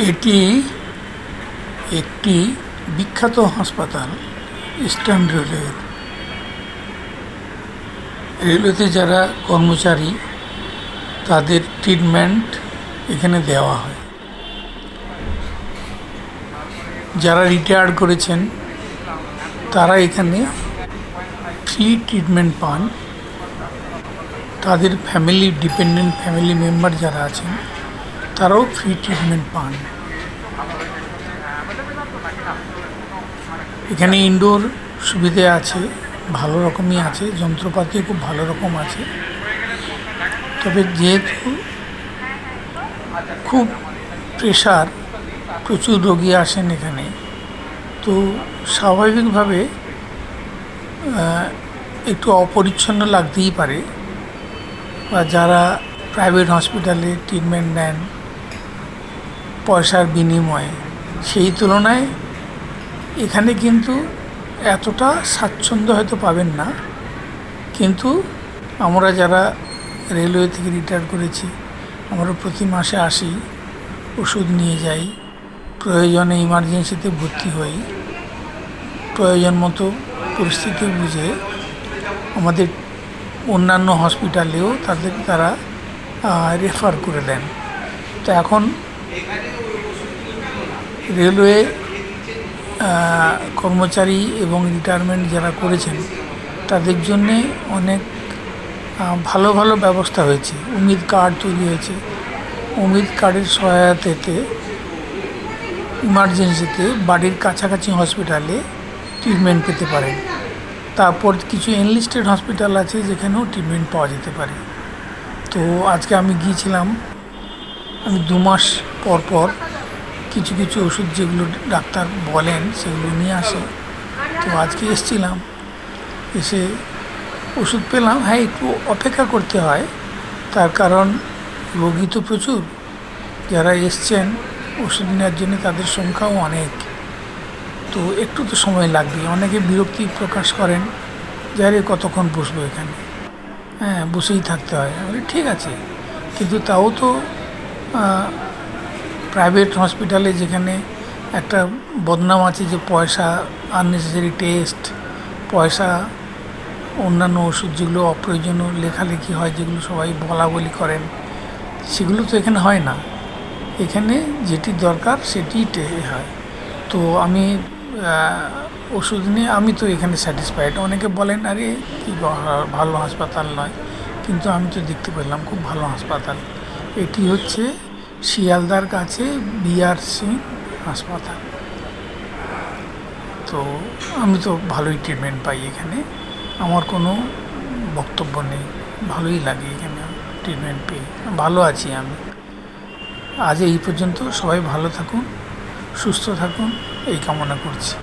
এটি একটি বিখ্যাত হাসপাতাল ইস্টার্ন রেলওয়ের। রেলওয়েতে যারা কর্মচারী তাদের ট্রিটমেন্ট এখানে দেওয়া হয়। যারা রিটায়ার্ড করেছেন তারা এখানে ফ্রি ট্রিটমেন্ট পান। তাদের ডিপেন্ডেন্ট ফ্যামিলি মেম্বার যারা আছেন তারাও ফ্রি ট্রিটমেন্ট পান। এখানে ইনডোর সুবিধে আছে, ভালো রকমই আছে, যন্ত্রপাতিও খুব ভালো রকম আছে। তবে যেহেতু খুব প্রেশার, প্রচুর রোগী আসেন এখানে, তো স্বাভাবিকভাবে একটু অপরিচ্ছন্ন লাগতেই পারে। বা যারা প্রাইভেট হসপিটালে ট্রিটমেন্ট নেন পয়সার বিনিময়ে, সেই তুলনায় এখানে কিন্তু এতটা স্বাচ্ছন্দ্য হয়তো পাবেন না। কিন্তু আমরা যারা রেলওয়ে থেকে রিটায়ার করেছি, আমরা প্রতি মাসে আসি, ওষুধ নিয়ে যাই, প্রয়োজনে ইমার্জেন্সিতে ভর্তি হই, প্রয়োজন মতো পরিস্থিতি বুঝে আমাদের অন্যান্য হসপিটালেও তারা রেফার করে দেন। তো এখন রেলওয়ে কর্মচারী এবং রিটায়ারমেন্ট যারা করেছেন তাদের জন্যে অনেক ভালো ভালো ব্যবস্থা হয়েছে। উমিদ কার্ড তৈরি হয়েছে। উমিদ কার্ডের সহায়তাতে ইমার্জেন্সিতে বাড়ির কাছাকাছি হসপিটালে ট্রিটমেন্ট পেতে পারেন। তারপর কিছু এনলিস্টেড হসপিটাল আছে যেখানেও ট্রিটমেন্ট পাওয়া যেতে পারে। তো আজকে আমি গিয়েছিলাম, আমি 2 মাস পর পর কিছু কিছু ওষুধ যেগুলো ডাক্তার বলেন সেগুলো নিয়ে আসে। তো আজকে এসেছিলাম, এসে ওষুধ পেলাম। হ্যাঁ, একটু অপেক্ষা করতে হয়, তার কারণ রোগী তো প্রচুর। যারা এসছেন ওষুধ নেওয়ার জন্য তাদের সংখ্যাও অনেক, তো একটু তো সময় লাগবে। অনেকে বিরক্তি প্রকাশ করেন যে আরে কতক্ষণ বসবো এখানে, হ্যাঁ বসেই থাকতে হয়। ঠিক আছে, কিন্তু তাও তো প্রাইভেট হসপিটালে যেখানে একটা বদনাম আছে যে পয়সা, আননেসেসারি টেস্ট, পয়সা, অন্যান্য ওষুধ যেগুলো অপ্রয়োজনীয় লেখালেখি হয়, যেগুলো সবাই বলা বলি করেন, সেগুলো তো এখানে হয় না। এখানে যেটি দরকার সেটি হয়। তো আমি ওষুধ নিয়ে আমি তো এখানে স্যাটিসফাইড। অনেকে বলেন আরে কি ভালো হাসপাতাল নয়, কিন্তু আমি তো দেখতে পেলাম খুব ভালো হাসপাতাল। এটি হচ্ছে শিয়ালদার কাছে বিআরসি হাসপাতাল। তো আমি তো ভালোই ট্রিটমেন্ট পাই এখানে, আমার কোনো বক্তব্য নেই, ভালোই লাগে এখানে ট্রিটমেন্ট পেয়ে, ভালো আছি আমি। আজ এই পর্যন্ত। সবাই ভালো থাকুন, সুস্থ থাকুন, এই কামনা করছি।